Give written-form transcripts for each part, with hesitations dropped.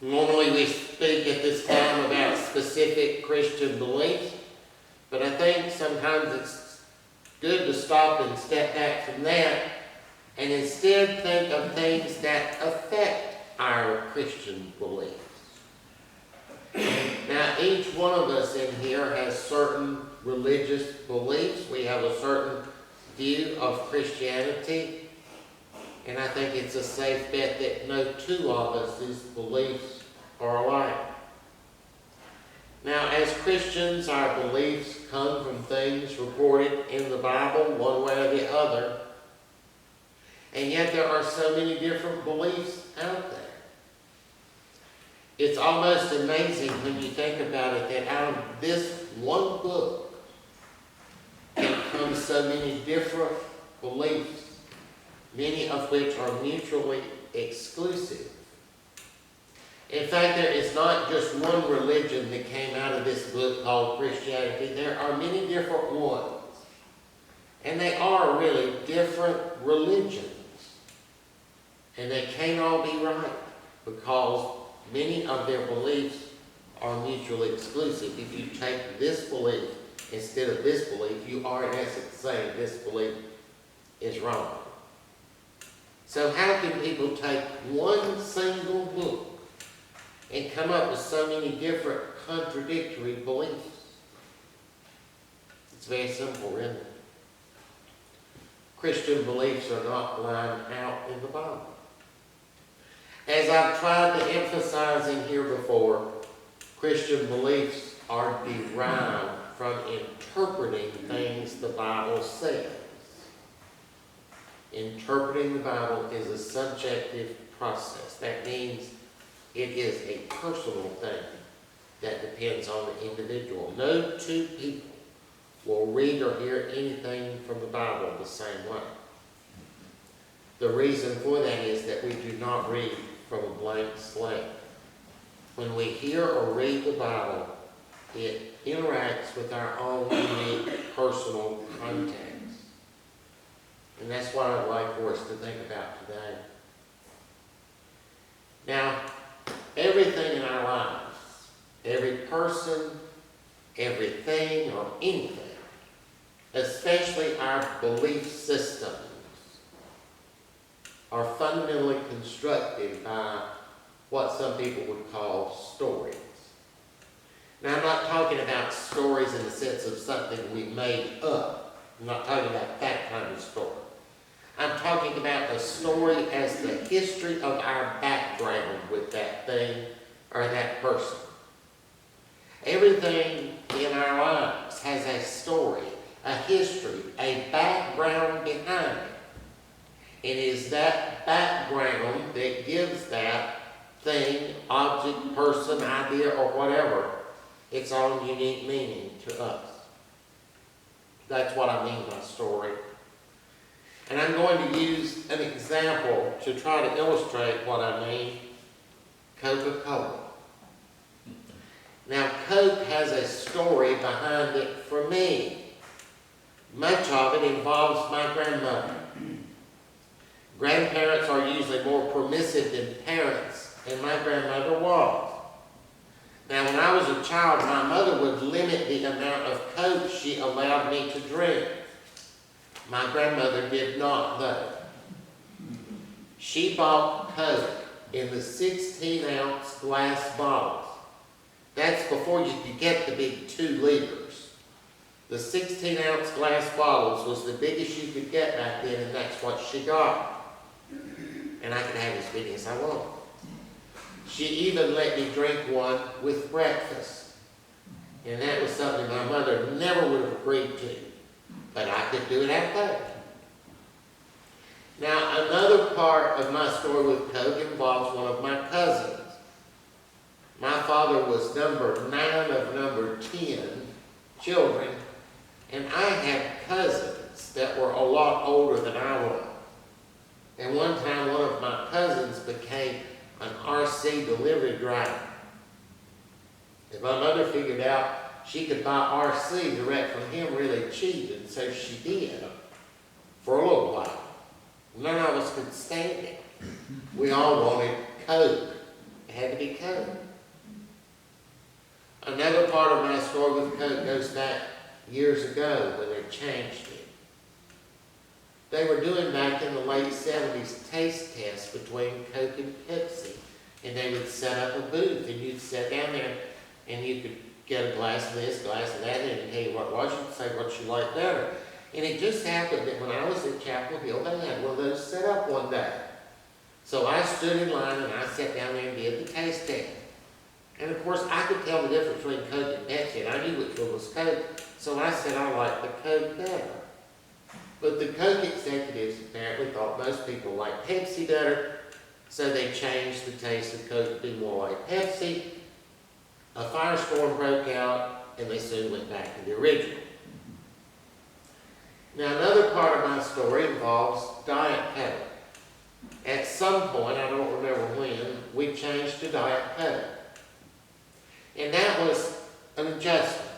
Normally we speak at this time about specific Christian beliefs, but I think sometimes it's good to stop and step back from that and instead think of things that affect our Christian beliefs. Now, each one of us in here has certain religious beliefs. We have a certain view of Christianity, and I think it's a safe bet that no two of us' beliefs are alike. Now, as Christians, our beliefs come from things recorded in the Bible, one way or the other. And yet there are so many different beliefs out there. It's almost amazing when you think about it that out of this one book can come so many different beliefs, many of which are mutually exclusive. In fact, there is not just one religion that came out of this book called Christianity. There are many different ones. And they are really different religions. And they can't all be right because many of their beliefs are mutually exclusive. If you take this belief instead of this belief, you are in essence saying this belief is wrong. So how can people take one single book and come up with so many different contradictory beliefs? It's very simple, really. Christian beliefs are not lined out in the Bible. As I've tried to emphasize in here before, Christian beliefs are derived from interpreting things the Bible says. Interpreting the Bible is a subjective process. That means it is a personal thing that depends on the individual. No two people will read or hear anything from the Bible the same way. The reason for that is that we do not read from a blank slate. When we hear or read the Bible, it interacts with our own unique personal context. And that's what I'd like for us to think about today. Now, everything in our lives, every person, everything, or anything, especially our belief systems, are fundamentally constructed by what some people would call stories. Now, I'm not talking about stories in the sense of something we made up. I'm not talking about that kind of story. I'm talking about a story as the history of our background with that thing or that person. Everything in our lives has a story, a history, a background behind it. It is that background that gives that thing, object, person, idea, or whatever, its own unique meaning to us. That's what I mean by story. And I'm going to use an example to try to illustrate what I mean. Coca-Cola. Now, Coke has a story behind it for me. Much of it involves my grandmother. Grandparents are usually more permissive than parents, and my grandmother was. Now, when I was a child, my mother would limit the amount of Coke she allowed me to drink. My grandmother did not, though. She bought Coke in the 16-ounce glass bottles. That's before you could get the big 2 liters. The 16-ounce glass bottles was the biggest you could get back then, and that's what she got. And I could have as many as I want. She even let me drink one with breakfast. And that was something my mother never would have agreed to. But I could do it at that. Now, another part of my story with Coke involves one of my cousins. My father was number 9 of number 10 children, and I had cousins that were a lot older than I was. And one time, one of my cousins became an RC delivery driver. And my mother figured out she could buy RC direct from him really cheap, and so she did for a little while. None of us could stand it. We all wanted Coke. It had to be be Coke. Another part of my story with Coke goes back years ago when they changed it. They were doing back in the late 70s taste tests between Coke and Pepsi. And they would set up a booth and you'd sit down there and you could get a glass of this, glass of that, and they'd tell you what was, you'd say what you liked better. And it just happened that when I was at Chapel Hill, they had one of those set up one day. So I stood in line and I sat down there and did the taste test. And of course, I could tell the difference between Coke and Pepsi, and I knew which one was Coke, so I said I liked the Coke better. But the Coke executives apparently thought most people liked Pepsi better, so they changed the taste of Coke to be more like Pepsi. A firestorm broke out, and they soon went back to the original. Now, another part of my story involves Diet Coke. At some point, I don't remember when, we changed to Diet Coke. And that was an adjustment.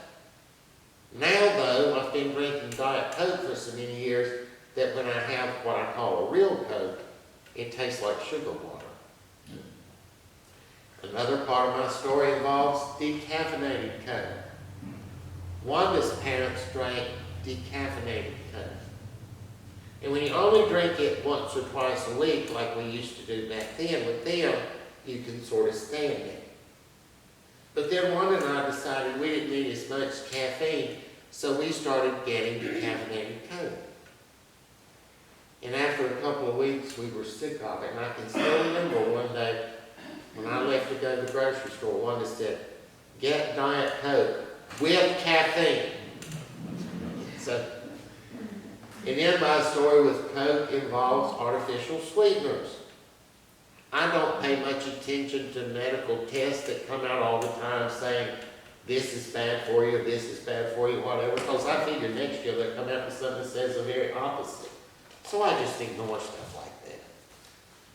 Now, though, I've been drinking Diet Coke for so many years that when I have what I call a real Coke, it tastes like sugar water. Another part of my story involves decaffeinated Coke. Wanda's parents drank decaffeinated Coke. And when you only drink it once or twice a week, like we used to do back then with them, you can sort of stand it. But then Wanda and I decided we didn't need as much caffeine, so we started getting decaffeinated Coke. And after a couple of weeks, we were sick of it. And I can still remember one day when I left to go to the grocery store, Wanda said, "Get Diet Coke with caffeine." So, and then my story with Coke involves artificial sweeteners. I don't pay much attention to medical tests that come out all the time saying this is bad for you, this is bad for you, whatever, because I figure next year they'll come out with something that says the very opposite. So I just ignore stuff like that.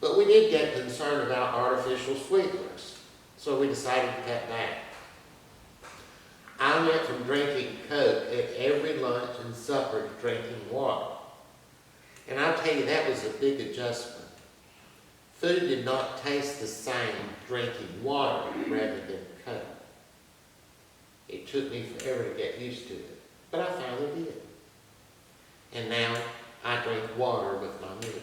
But we did get concerned about artificial sweeteners, so we decided to cut back. I went from drinking Coke at every lunch and supper to drinking water. And I'll tell you, that was a big adjustment. Food did not taste the same drinking water rather than Coke. It took me forever to get used to it, but I finally did. And now I drink water with my meal.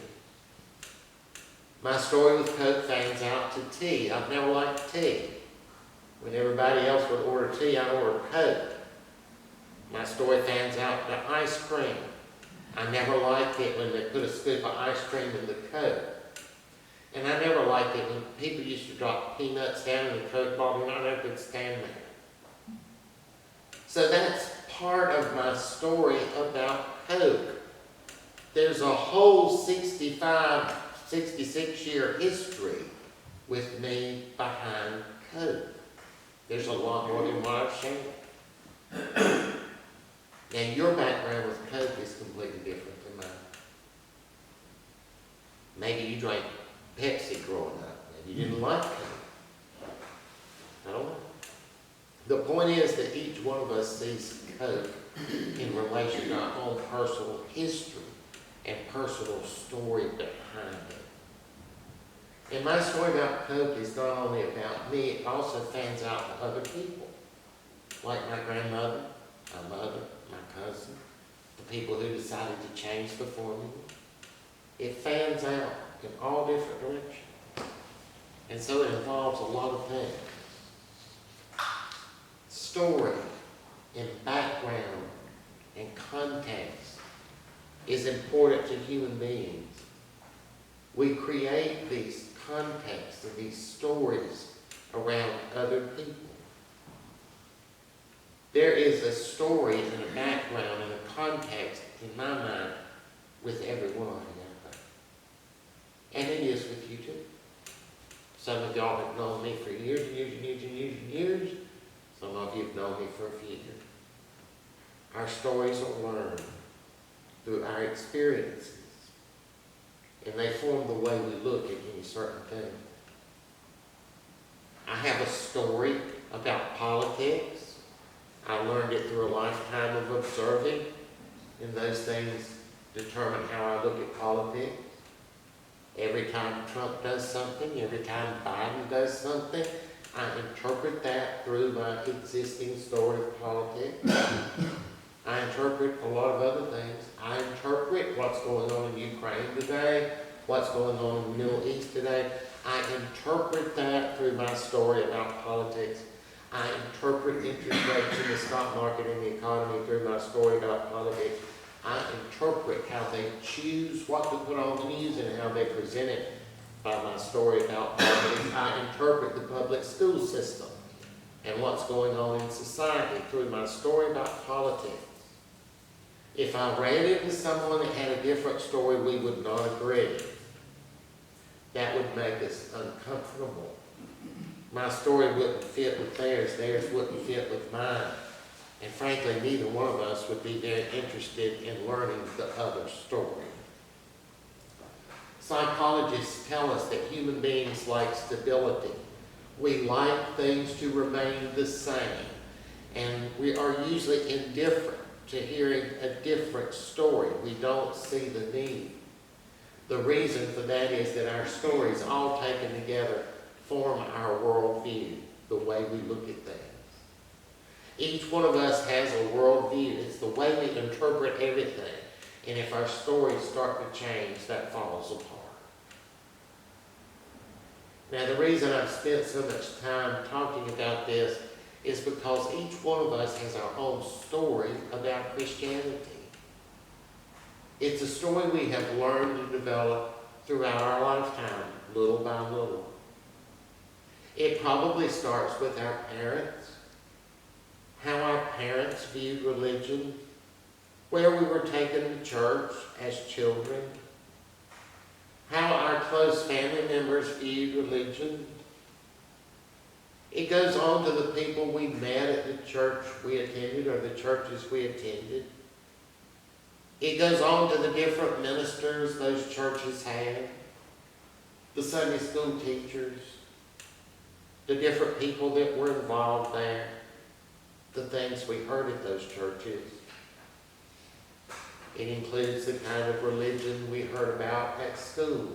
My story with Coke fans out to tea. I've never liked tea. When everybody else would order tea, I ordered Coke. My story fans out to ice cream. I never liked it when they put a scoop of ice cream in the Coke. And I never liked it when people used to drop peanuts down in the Coke bottle, and I never could stand that. So that's part of my story about Coke. There's a whole 65, 66-year history with me behind Coke. There's a lot more than what I've shared. And your background with Coke is completely different than mine. Maybe you drank Pepsi growing up. Maybe you didn't like Coke. I don't know. The point is that each one of us sees Coke in relation to our own personal history and personal story behind it. And my story about Coke is not only about me, it also fans out to other people. Like my grandmother, my mother, my cousin, the people who decided to change the formula. It fans out in all different directions. And so it involves a lot of things. Story and background and context is important to human beings. We create these contexts and these stories around other people. There is a story and a background and a context in my mind with every one of you out there. And it is with you too. Some of y'all have known me for years and years and years and years and years. Some of you have known me for a few years. Our stories are learned through our experiences. And they form the way we look at any certain thing. I have a story about politics. I learned it through a lifetime of observing, and those things determine how I look at politics. Every time Trump does something, every time Biden does something, I interpret that through my existing story of politics. I interpret a lot of other things. I interpret what's going on in Ukraine today, what's going on in the Middle East today. I interpret that through my story about politics. I interpret interest rates in the stock market and the economy through my story about politics. I interpret how they choose what to put on the news and how they present it by my story about politics. I interpret the public school system and what's going on in society through my story about politics. If I ran into someone that had a different story, we would not agree. That would make us uncomfortable. My story wouldn't fit with theirs, theirs wouldn't fit with mine. And frankly, neither one of us would be very interested in learning the other story. Psychologists tell us that human beings like stability. We like things to remain the same. And we are usually indifferent to hearing a different story. We don't see the need. The reason for that is that our stories, all taken together, form our worldview, the way we look at things. Each one of us has a worldview. It's the way we interpret everything. And if our stories start to change, that falls apart. Now, the reason I've spent so much time talking about this is because each one of us has our own story about Christianity. It's a story we have learned to develop throughout our lifetime, little by little. It probably starts with our parents, how our parents viewed religion, where we were taken to church as children, how our close family members viewed religion. It goes on to the people we met at the church we attended or the churches we attended. It goes on to the different ministers those churches had, the Sunday school teachers, the different people that were involved there, the things we heard at those churches. It includes the kind of religion we heard about at school.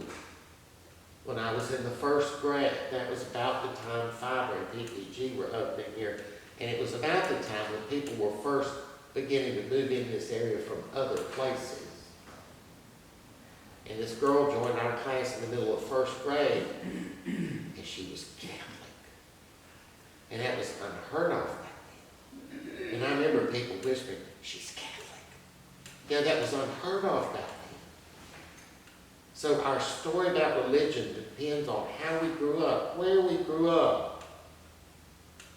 When I was in the first grade, that was about the time Fiverr and PPG were opening here, and it was about the time when people were first beginning to move in this area from other places. And this girl joined our class in the middle of first grade, and she was Catholic. And that was unheard of back then. And I remember people whispering, she's Catholic. Yeah, that was unheard of back then. So our story about religion depends on how we grew up, where we grew up.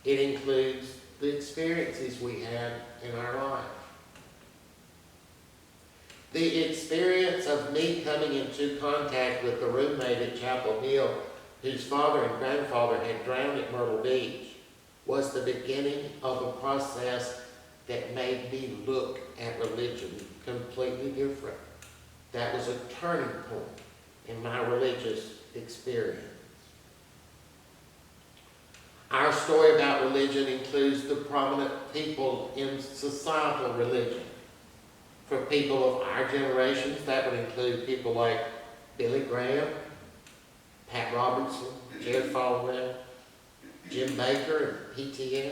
It includes the experiences we had in our life. The experience of me coming into contact with the roommate at Chapel Hill, whose father and grandfather had drowned at Myrtle Beach, was the beginning of a process that made me look at religion completely different. That was a turning point in my religious experience. Our story about religion includes the prominent people in societal religion. For people of our generations, that would include people like Billy Graham, Pat Robertson, Jared Falwell, Jim Baker, and PTL.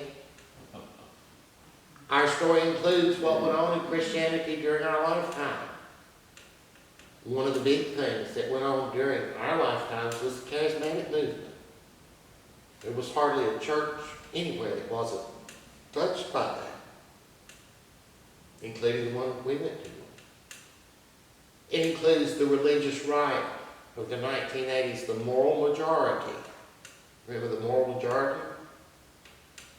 Our story includes what went on in Christianity during our lifetime. One of the big things that went on during our lifetimes was the charismatic movement. There was hardly a church anywhere that wasn't touched by that, including the one we went to. It includes the religious right of the 1980s, the moral majority. Remember the moral majority?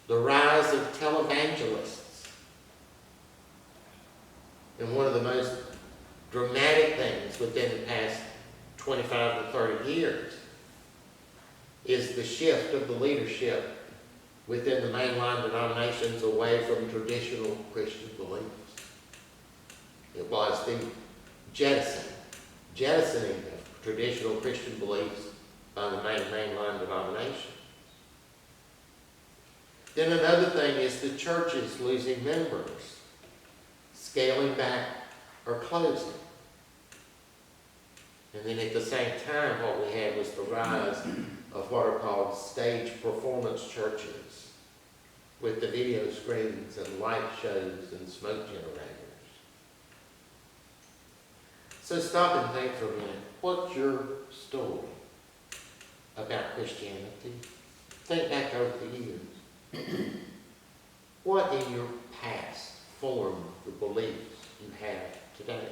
The rise of televangelists. And one of the most dramatic things within the past 25 to 30 years is the shift of the leadership within the mainline denominations away from traditional Christian beliefs. It was the jettisoning of traditional Christian beliefs by the mainline denomination. Then another thing is the churches losing members, scaling back or closing. And then at the same time, what we had was the rise of what are called stage performance churches, with the video screens and light shows and smoke generators. So stop and think for a minute. What's your story about Christianity? Think back over the years. What in your past formed the beliefs you have today?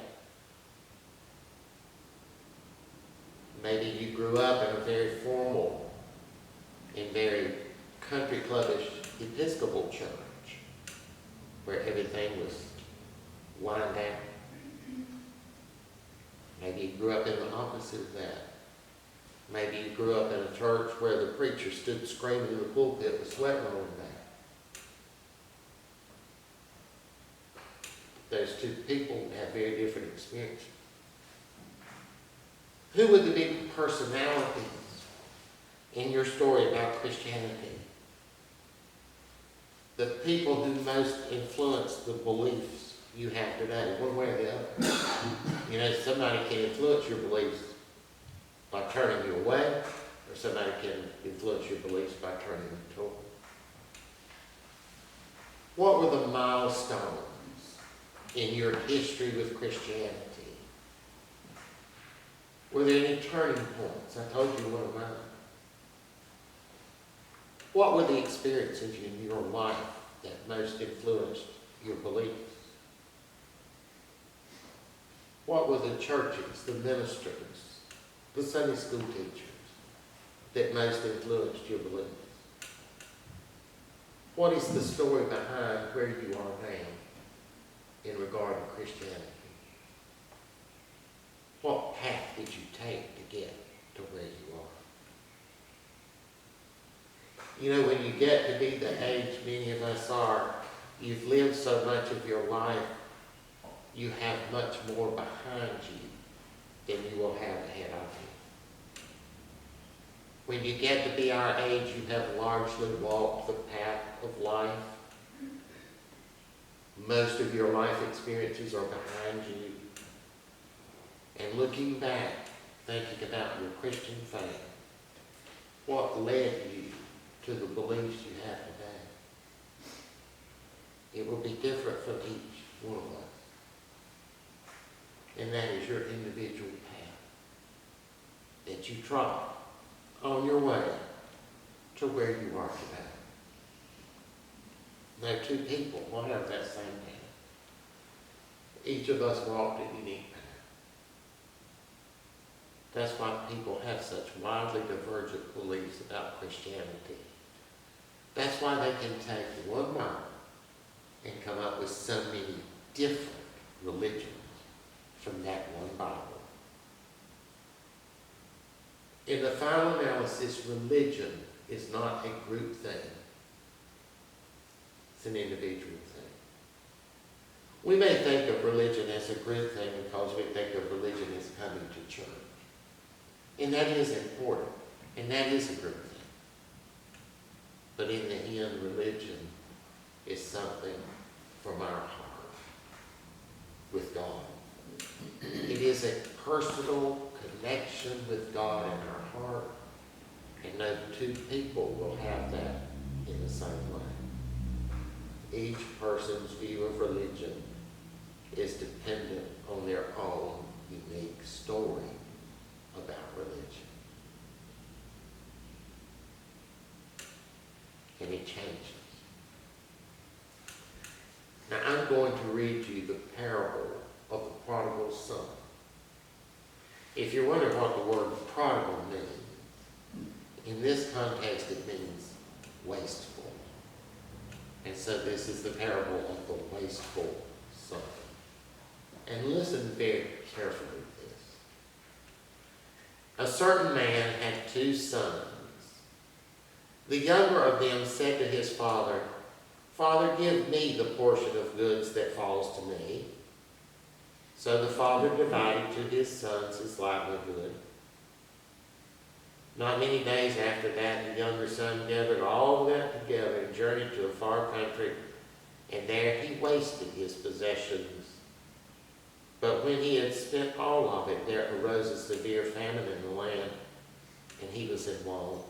Maybe you grew up in a very formal and very country clubbish Episcopal church where everything was wind down. Maybe you grew up in the opposite of that. Maybe you grew up in a church where the preacher stood screaming in the pulpit with sweat rolling back. Those two people have very different experiences. Who were the big personalities in your story about Christianity? The people who most influenced the beliefs you have today, one way or the other. You know, somebody can influence your beliefs by turning you away, or somebody can influence your beliefs by turning you toward. What were the milestones in your history with Christianity? Were there any turning points? I told you one of mine. What were the experiences in your life that most influenced your beliefs? What were the churches, the ministers, the Sunday school teachers that most influenced your beliefs? What is the story behind where you are now in regard to Christianity? What path did you take to get to where you are? You know, when you get to be the age many of us are, you've lived so much of your life, you have much more behind you than you will have ahead of you. When you get to be our age, you have largely walked the path of life. Most of your life experiences are behind you. And looking back, thinking about your Christian faith, what led you to the beliefs you have today? It will be different from each one of us. And that is your individual path that you trod on your way to where you are today. No two people will have that same path. Each of us walked a unique path. That's why people have such wildly divergent beliefs about Christianity. That's why they can take one Bible and come up with so many different religions from that one Bible. In the final analysis, religion is not a group thing. It's an individual thing. We may think of religion as a group thing because we think of religion as coming to church. And that is important. And that is a group thing. But in the end, religion is something from our heart with God. It is a personal connection with God in our heart. And no two people will have that in the same way. Each person's view of religion is dependent on their own unique story about religion. And it changes. Now I'm going to read you the parable of the prodigal son. If you're wondering what the word prodigal means, in this context it means wasteful. And so this is the parable of the wasteful son. And listen very carefully to this. A certain man had 2 sons. The younger of them said to his father, "Father, give me the portion of goods that falls to me." So the father divided to his sons his livelihood. Not many days after that, the younger son gathered all that together and journeyed to a far country, and there he wasted his possessions But when he had spent all of it, there arose a severe famine in the land, and he was in want.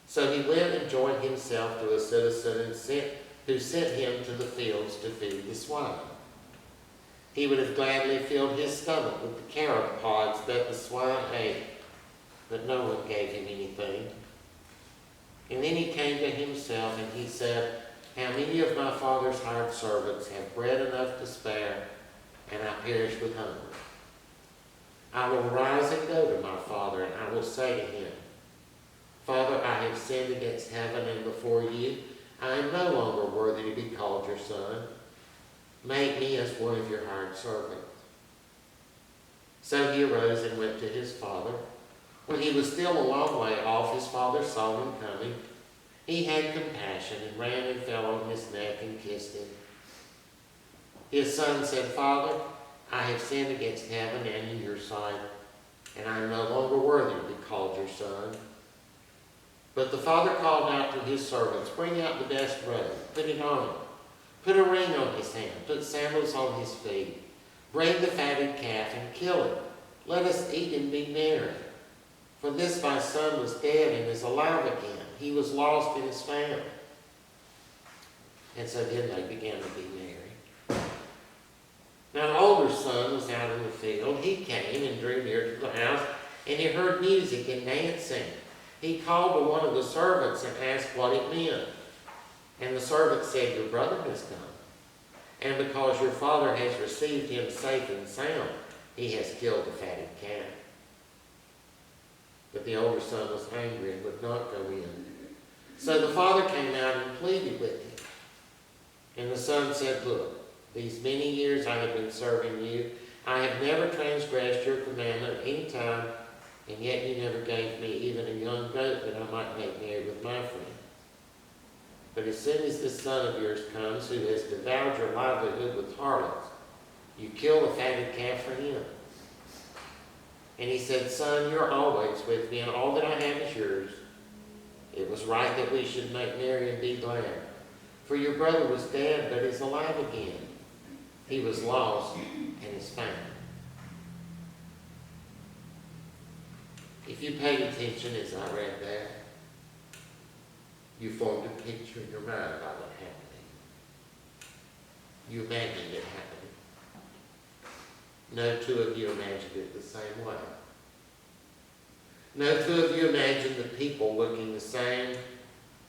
So he went and joined himself to a citizen who sent him to the fields to feed the swine. He would have gladly filled his stomach with the carob pods that the swine ate, but no one gave him anything. And then he came to himself and he said, "How many of my father's hired servants have bread enough to spare, and I perish with hunger? I will rise and go to my father, and I will say to him, Father, I have sinned against heaven and before you. I am no longer worthy to be called your son. Make me as one of your hired servants." So he arose and went to his father. When he was still a long way off, his father saw him coming. He had compassion and ran and fell on his neck and kissed him. His son said, "Father, I have sinned against heaven and in your sight, and I am no longer worthy to be called your son." But the father called out to his servants, "Bring out the best robe, put it on him. Put a ring on his hand, put sandals on his feet. Bring the fatted calf and kill it. Let us eat and be merry. For this my son was dead and is alive again. He was lost and is found." And so then they began to be merry. Now the older son was out in the field. He came and drew near to the house, and he heard music and dancing. He called to one of the servants and asked what it meant. And the servant said, "Your brother has come, and because your father has received him safe and sound, he has killed the fatted calf." But the older son was angry and would not go in. So the father came out and pleaded with him. And the son said, "Look, these many years I have been serving you. I have never transgressed your commandment any time, and yet you never gave me even a young goat that I might make merry with my friend. But as soon as this son of yours comes, who has devoured your livelihood with harlots, you kill the fatted calf for him." And he said, "Son, you're always with me, and all that I have is yours. It was right that we should make merry and be glad. For your brother was dead, but is alive again. He was lost and is found." If you paid attention as I read that, you formed a picture in your mind about what happened. You imagined it happening. No two of you imagined it the same way. No two of you imagined the people looking the same.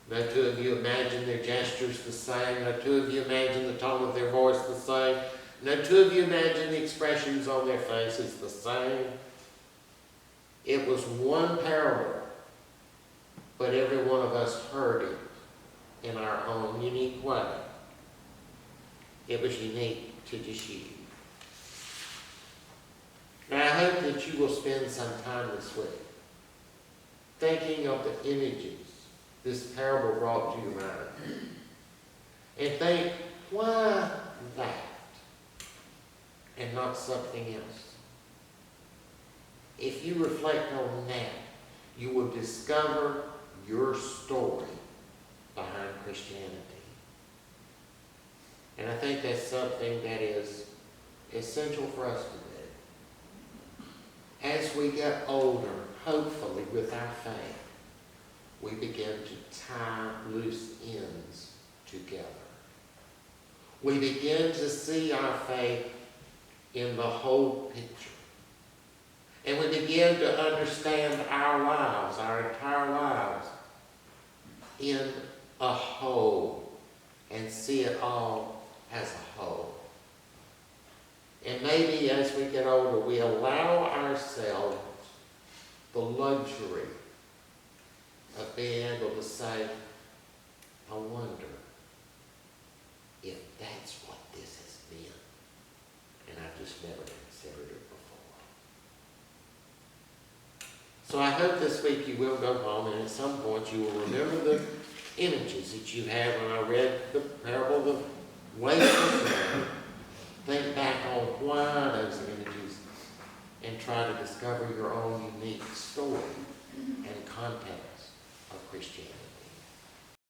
No two of you imagined their gestures the same. No two of you imagined the tone of their voice the same. No two of you imagined the expressions on their faces the same. It was one parable, but every one of us heard it in our own unique way. It was unique to just you. Now I hope that you will spend some time this week thinking of the images this parable brought to your mind. And think, why that and not something else? If you reflect on that, you will discover your story behind Christianity. And I think that's something that is essential for us to do. As we get older, hopefully with our faith, we begin to tie loose ends together. We begin to see our faith in the whole picture. And we begin to understand our lives, our entire lives, in a whole, and see it all as a whole. And maybe as we get older, we allow ourselves the luxury of being able to say, I wonder if that's what this has been. And I've just never considered it before. So I hope this week you will go home and at some point you will remember the images that you had when I read the parable of the wasted man. Think back on why those images and try to discover your own unique story.